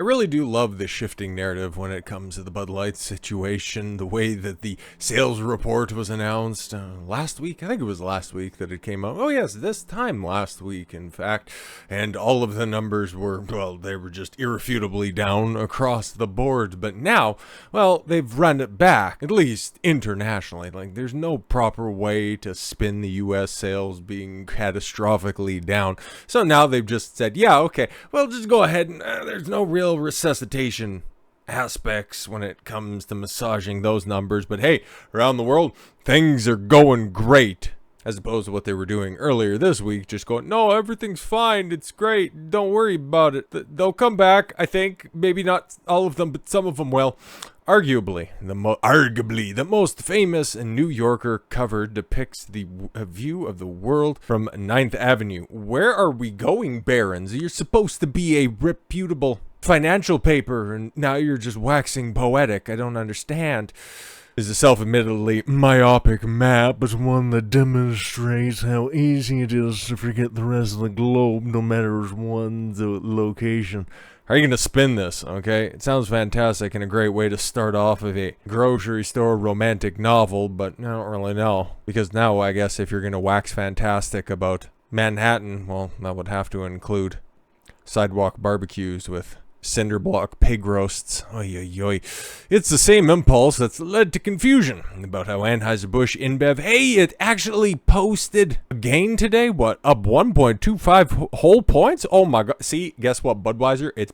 really do love the shifting narrative when it comes to the Bud Light situation, the way that the sales report was announced last week. I think it was last week that it came out. Oh yes, this time last week, in fact. And all of the numbers were, well, they were just irrefutably down across the board. But now, well, they've run it back, at least internationally. Like, there's no proper way to spin the U.S. sales being catastrophically down. So now they've just said, yeah, okay, well, just go ahead and there's no real resuscitation aspects when it comes to massaging those numbers. But hey, around the world, things are going great. As opposed to what they were doing earlier this week, just going, no, everything's fine, it's great, don't worry about it. They'll come back, I think. Maybe not all of them, but some of them will. Arguably, the most famous New Yorker cover depicts the view of the world from 9th Avenue. Where are we going, Barons? You're supposed to be a reputable financial paper, and now you're just waxing poetic. I don't understand. Is a self-admittedly myopic map, but one that demonstrates how easy it is to forget the rest of the globe, no matter one's location. How are you going to spin this, okay? It sounds fantastic and a great way to start off of a grocery store romantic novel, but I don't really know. Because now, I guess, if you're going to wax fantastic about Manhattan, well, that would have to include sidewalk barbecues with cinder block pig roasts. Oy, oy, oy. It's the same impulse that's led to confusion about how Anheuser Busch InBev, hey, it actually posted a gain today. What, up 1.25 whole points? Oh my god. See, guess what, Budweiser? It's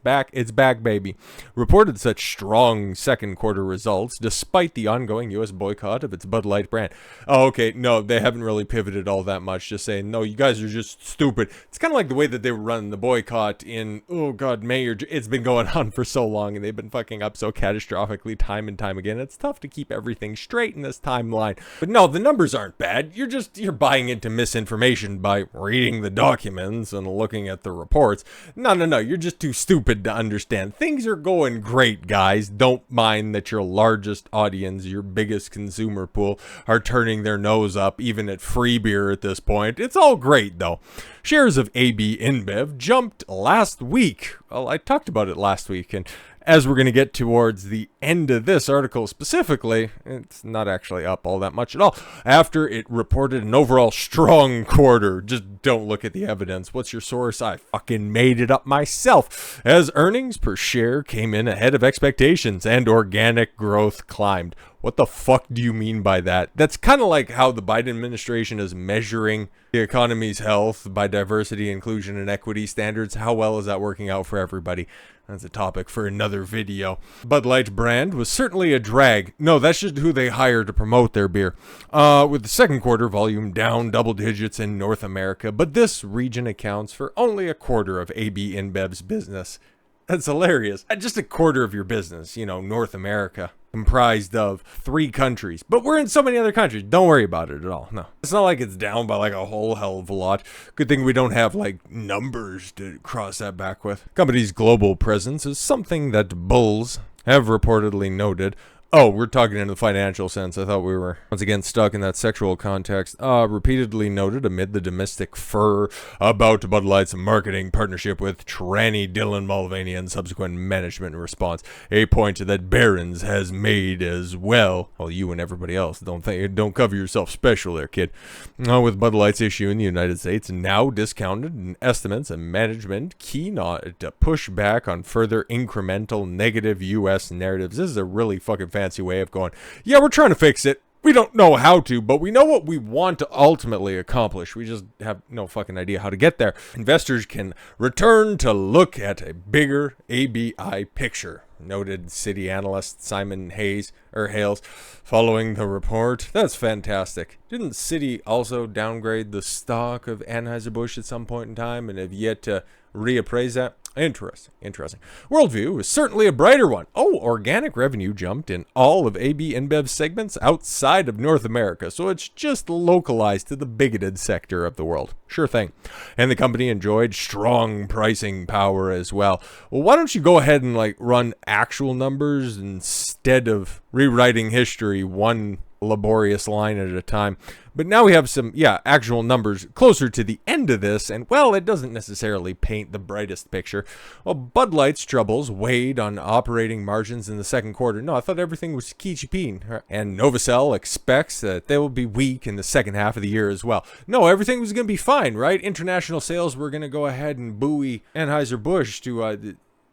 back, baby. Reported such strong second quarter results despite the ongoing U.S. boycott of its Bud Light brand. Oh, okay, no, they haven't really pivoted all that much, just saying, no, you guys are just stupid. It's kind of like the way that they were running the boycott in, oh god, May or it's been going on for so long, and they've been fucking up so catastrophically time and time again. It's tough to keep everything straight in this timeline. But no, the numbers aren't bad. You're buying into misinformation by reading the documents and looking at the reports. No, you're just too stupid to understand. Things are going great, guys. Don't mind that your largest audience, your biggest consumer pool, are turning their nose up even at free beer at this point. It's all great, though. Shares of AB InBev jumped last week. Well, I talked about it last week, and as we're going to get towards the end of this article specifically, it's not actually up all that much at all. After it reported an overall strong quarter, just don't look at the evidence. What's your source? I fucking made it up myself. As earnings per share came in ahead of expectations and organic growth climbed. What the fuck do you mean by that? That's kind of like how the Biden administration is measuring the economy's health by diversity, inclusion, and equity standards. How well is that working out for everybody? That's a topic for another video. Bud Light brand was certainly a drag. No, that's just who they hire to promote their beer. With the second quarter volume down double digits in North America, but this region accounts for only a quarter of AB InBev's business. That's hilarious. Just a quarter of your business, North America, comprised of 3 countries. But we're in so many other countries. Don't worry about it at all. No. It's not like it's down by a whole hell of a lot. Good thing we don't have numbers to cross that back with. Company's global presence is something that bulls have reportedly noted. Oh, we're talking in the financial sense. I thought we were, once again, stuck in that sexual context. Repeatedly noted amid the domestic furor about Bud Light's marketing partnership with tranny Dylan Mulvaney and subsequent management response. A point that Barron's has made as well. Well, you and everybody else. Don't cover yourself special there, kid. With Bud Light's issue in the United States now discounted in estimates and management keen to push back on further incremental negative U.S. narratives. This is a really fucking fancy way of going, yeah, we're trying to fix it. We don't know how to, but we know what we want to ultimately accomplish. We just have no fucking idea how to get there. Investors can return to look at a bigger ABI picture, noted city analyst Simon Hales following the report. That's fantastic. Didn't Citi also downgrade the stock of Anheuser Busch at some point in time and have yet to reappraise that? Interesting. Worldview is certainly a brighter one. Oh, organic revenue jumped in all of AB InBev segments outside of North America, so it's just localized to the bigoted sector of the world. Sure thing. And the company enjoyed strong pricing power as well. Well, why don't you go ahead and run actual numbers instead of rewriting history one laborious line at a time. But now we have some, actual numbers closer to the end of this, and, well, it doesn't necessarily paint the brightest picture. Well, Bud Light's troubles weighed on operating margins in the second quarter. No, I thought everything was peachy keen. And Novacell expects that they will be weak in the second half of the year as well. No, everything was going to be fine, right? International sales were going to go ahead and buoy Anheuser Busch to a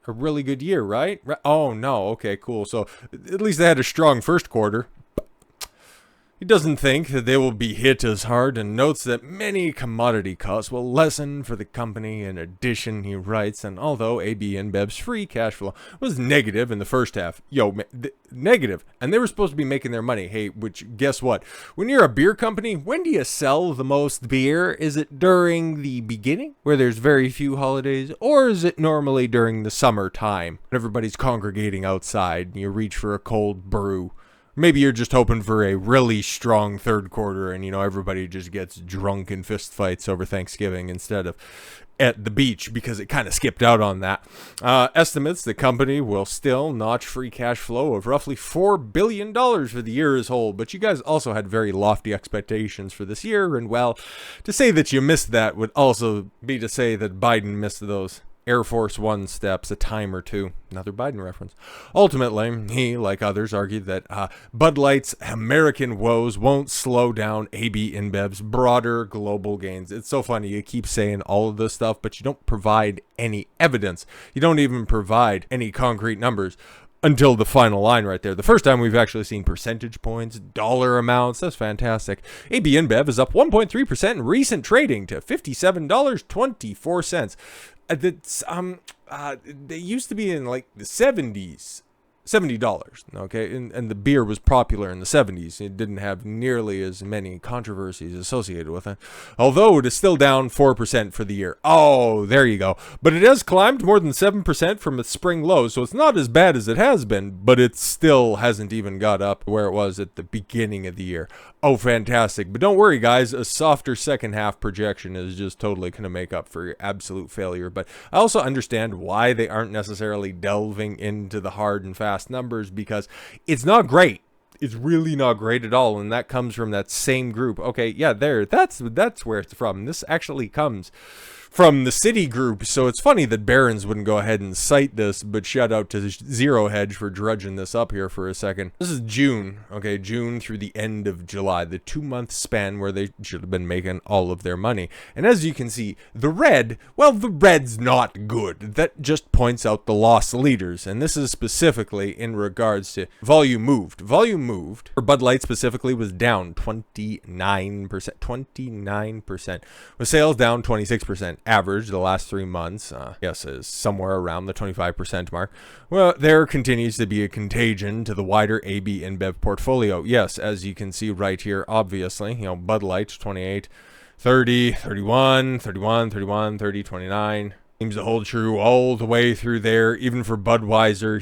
really good year, right? Oh, no. Okay, cool. So at least they had a strong first quarter. He doesn't think that they will be hit as hard and notes that many commodity costs will lessen for the company. In addition, he writes, and although AB InBev's free cash flow was negative in the first half, negative, and they were supposed to be making their money. Hey, which, guess what? When you're a beer company, when do you sell the most beer? Is it during the beginning, where there's very few holidays, or is it normally during the summertime, when everybody's congregating outside and you reach for a cold brew? Maybe you're just hoping for a really strong third quarter and, everybody just gets drunk in fist fights over Thanksgiving instead of at the beach, because it kind of skipped out on that. Estimates the company will still notch free cash flow of roughly $4 billion for the year as whole. But you guys also had very lofty expectations for this year. And, well, to say that you missed that would also be to say that Biden missed those Air Force One steps a time or two. Another Biden reference. Ultimately, he, like others, argued that Bud Light's American woes won't slow down AB InBev's broader global gains. It's so funny. You keep saying all of this stuff, but you don't provide any evidence. You don't even provide any concrete numbers until the final line right there. The first time we've actually seen percentage points, dollar amounts. That's fantastic. AB InBev is up 1.3% in recent trading to $57.24. They used to be in like the $70s. $70, okay? And the beer was popular in the 70s. It didn't have nearly as many controversies associated with it. Although it is still down 4% for the year. Oh, there you go. But it has climbed more than 7% from its spring low, so it's not as bad as it has been, but it still hasn't even got up where it was at the beginning of the year. Oh, fantastic. But don't worry, guys. A softer second half projection is just totally going to make up for your absolute failure. But I also understand why they aren't necessarily delving into the hard and fast numbers, because it's not great. It's really not great at all. And that comes from that same group. Okay, yeah, that's where it's from. This actually comes from the Citigroup. So it's funny that Barron's wouldn't go ahead and cite this, but shout out to Zero Hedge for drudging this up here for a second. This is June, okay, June through the end of July, the 2-month span where they should have been making all of their money. And as you can see, the red's not good. That just points out the loss leaders. And this is specifically in regards to volume moved. Volume moved, for Bud Light specifically, was down 29%. 29%. With sales down 26%. Average the last 3 months, is somewhere around the 25% mark. Well, there continues to be a contagion to the wider AB InBev portfolio. Yes, as you can see right here, obviously, Bud Light 28, 30, 31, 31, 31, 30, 29. Seems to hold true all the way through there, even for Budweiser,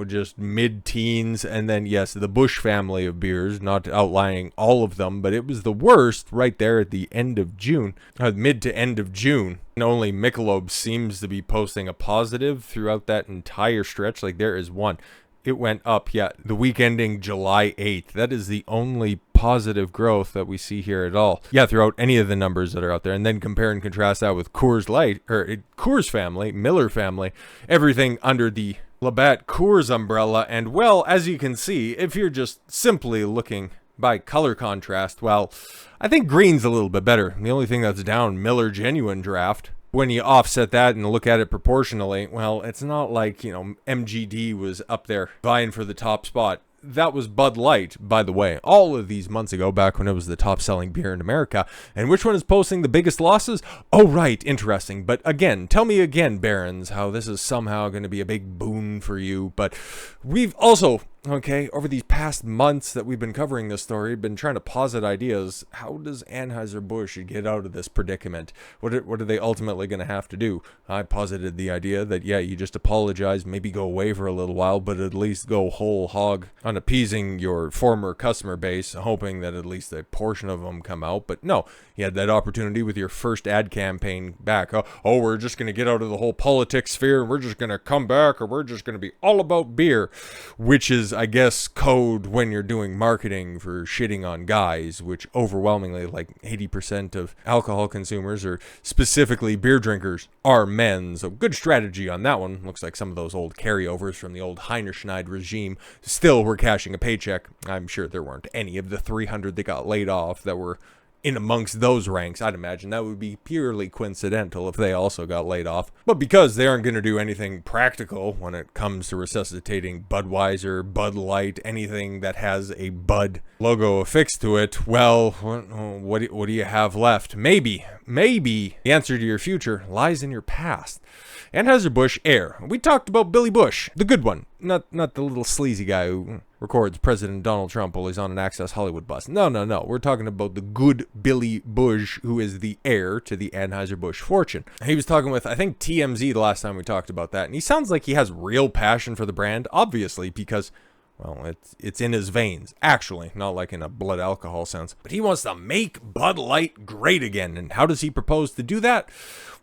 just mid-teens. And then, yes, the Busch family of beers, not outlining all of them, but it was the worst right there at the end of June, mid to end of June. And only Michelob seems to be posting a positive throughout that entire stretch. Like, there is one. It went up, the week ending July 8th. That is the only positive growth that we see here at all. Throughout any of the numbers that are out there. And then compare and contrast that with Coors Light, or Coors family, Miller family, everything under the Labatt Coors umbrella. And, well, as you can see, if you're just simply looking by color contrast, well, I think green's a little bit better. The only thing that's down, Miller Genuine Draft. When you offset that and look at it proportionally, well, it's not like, MGD was up there vying for the top spot. That was Bud Light, by the way, all of these months ago, back when it was the top-selling beer in America. And which one is posting the biggest losses? Oh, right, interesting. But again, tell me again, Barons, how this is somehow going to be a big boon for you. But we've also, over these past months that we've been covering this story, been trying to posit ideas. How does Anheuser Busch get out of this predicament? What are they ultimately going to have to do? I posited the idea that, you just apologize, maybe go away for a little while, but at least go whole hog on appeasing your former customer base, hoping that at least a portion of them come out. But no, you had that opportunity with your first ad campaign back. Oh, we're just going to get out of the whole politics sphere, and we're just going to come back, or we're just going to be all about beer, which is is, I guess, code when you're doing marketing for shitting on guys, which overwhelmingly, like 80% of alcohol consumers, or specifically beer drinkers, are men. So good strategy on that one. Looks like some of those old carryovers from the old Heir regime still were cashing a paycheck. I'm sure there weren't any of the 300 that got laid off that were in amongst those ranks. I'd imagine that would be purely coincidental if they also got laid off. But because they aren't going to do anything practical when it comes to resuscitating Budweiser, Bud Light, anything that has a Bud logo affixed to it, well, what do you have left? Maybe the answer to your future lies in your past. Anheuser Busch Heir. We talked about Billy Busch, the good one, not the little sleazy guy who records President Donald Trump while he's on an Access Hollywood bus. No. We're talking about the good Billy Busch, who is the heir to the Anheuser Busch fortune. He was talking with, I think, TMZ the last time we talked about that, and he sounds like he has real passion for the brand, obviously, because, well, it's in his veins, actually, not like in a blood alcohol sense. But he wants to make Bud Light great again, and how does he propose to do that?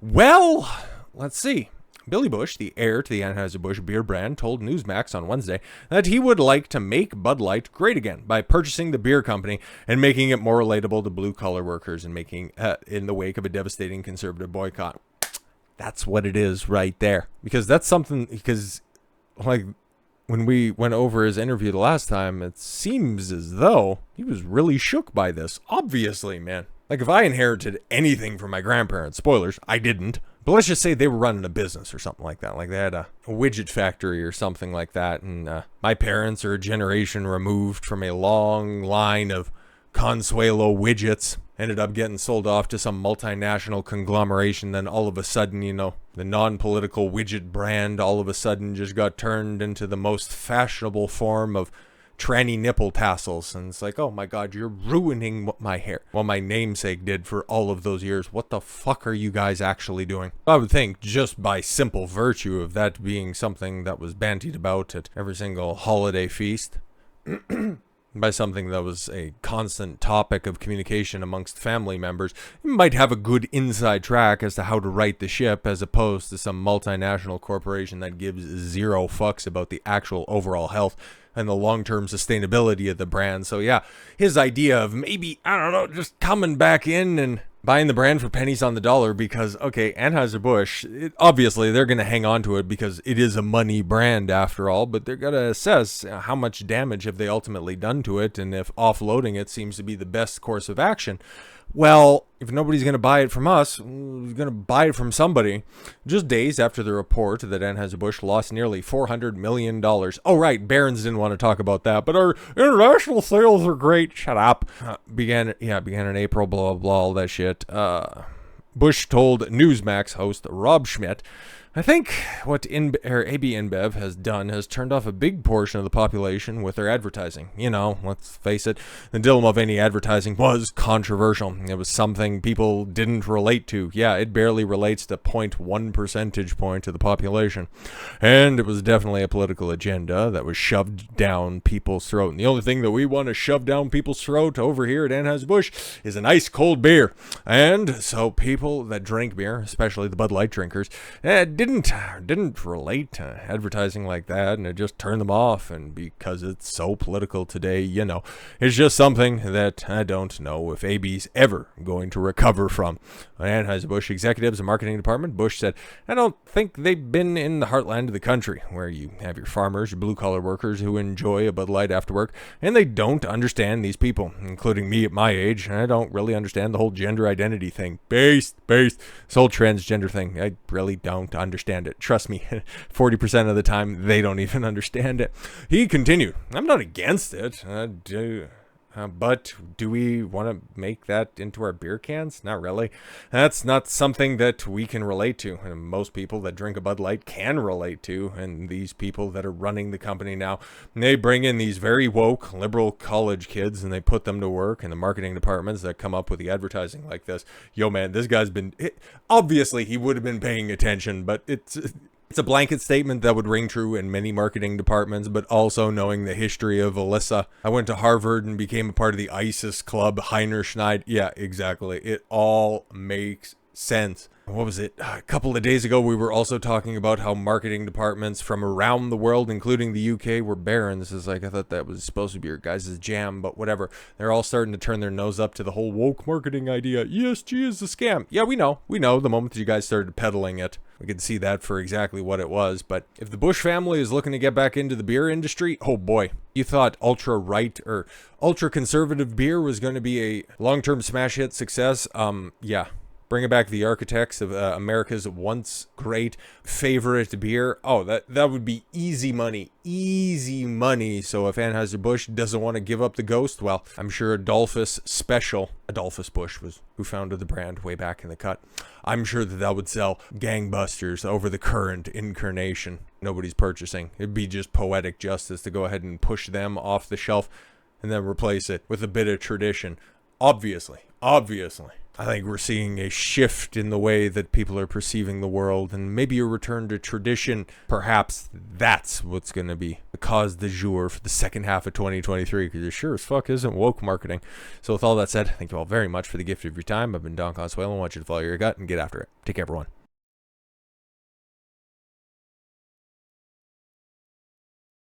Well, let's see. Billy Busch, the heir to the Anheuser-Busch beer brand, told Newsmax on Wednesday that he would like to make Bud Light great again by purchasing the beer company and making it more relatable to blue-collar workers and making in the wake of a devastating conservative boycott. That's what it is right there. Because that's something, because, like, when we went over his interview the last time, it seems as though he was really shook by this. Obviously, man. Like, if I inherited anything from my grandparents, spoilers, I didn't. But let's just say they were running a business or something like that. Like they had a widget factory or something like that. And my parents are a generation removed from a long line of Consuelo widgets. Ended up getting sold off to some multinational conglomeration. Then all of a sudden, you know, the non-political widget brand all of a sudden just got turned into the most fashionable form of tranny nipple tassels, and it's like, oh my god, you're ruining what my hair, what my namesake did for all of those years. What the fuck are you guys actually doing? I would think just by simple virtue of that being something that was bandied about at every single holiday feast, by something that was a constant topic of communication amongst family members, you might have a good inside track as to how to right the ship, as opposed to some multinational corporation that gives zero fucks about the actual overall health and the long-term sustainability of the brand. So yeah, his idea of maybe, I don't know, just coming back in and buying the brand for pennies on the dollar because, okay, Anheuser-Busch, obviously they're going to hang on to it because it is a money brand after all, but they're going to assess how much damage have they ultimately done to it, and if offloading it seems to be the best course of action. Well, if nobody's going to buy it from us, we're going to buy it from somebody. Just days after the report that Anheuser-Busch lost nearly $400 million. Oh, right, Barron's didn't want to talk about that, but our international sales are great. Shut up. Began in April, blah, blah, blah, all that shit. Bush told Newsmax host Rob Schmidt, I think what AB InBev has done has turned off a big portion of the population with their advertising. You know, let's face it, the Dylan Mulvaney advertising was controversial. It was something people didn't relate to. Yeah, it barely relates to 0.1 percentage point of the population. And it was definitely a political agenda that was shoved down people's throat. And the only thing that we want to shove down people's throat over here at Anheuser-Busch is an ice cold beer. And so people that drink beer, especially the Bud Light drinkers, didn't relate to advertising like that, and it just turned them off. And because it's so political today, you know, it's just something that I don't know if AB's ever going to recover from. Anheuser-Busch executives and marketing department, Bush said, I don't think they've been in the heartland of the country, where you have your farmers, your blue-collar workers who enjoy a Bud Light after work, and they don't understand these people, including me at my age. I don't really understand the whole gender identity thing. Based. This whole transgender thing, I really don't understand it. Trust me, 40% of the time, they don't even understand it. He continued, I'm not against it, but do we want to make that into our beer cans? Not really. That's not something that we can relate to. And most people that drink a Bud Light can relate to. And these people that are running the company now, they bring in these very woke liberal college kids and they put them to work in the marketing departments that come up with the advertising like this. Yo, man, this guy's been... Obviously, he would have been paying attention, but it's a blanket statement that would ring true in many marketing departments, but also knowing the history of Alyssa. I went to Harvard and became a part of the ISIS club, Heiner. Yeah, exactly. It all makes sense. What was it? A couple of days ago, we were also talking about how marketing departments from around the world, including the UK, were barren. This is like, I thought that was supposed to be your guys' jam, but whatever. They're all starting to turn their nose up to the whole woke marketing idea. ESG is a scam. Yeah, we know. The moment that you guys started peddling it, we could see that for exactly what it was. But if the Busch family is looking to get back into the beer industry, oh boy. You thought ultra-right or ultra-conservative beer was going to be a long-term smash hit success? Yeah. Bringing back the architects of America's once great favorite beer. Oh, that would be easy money. Easy money. So if Anheuser Busch doesn't want to give up the ghost, well, I'm sure Adolphus Busch was who founded the brand way back in the cut. I'm sure that would sell gangbusters over the current incarnation. Nobody's purchasing. It'd be just poetic justice to go ahead and push them off the shelf and then replace it with a bit of tradition. Obviously. I think we're seeing a shift in the way that people are perceiving the world, and maybe a return to tradition. Perhaps that's what's going to be the cause du jour for the second half of 2023, because it sure as fuck isn't woke marketing. So with all that said, thank you all very much for the gift of your time. I've been Don Consuelo. I want you to follow your gut and get after it. Take care, everyone.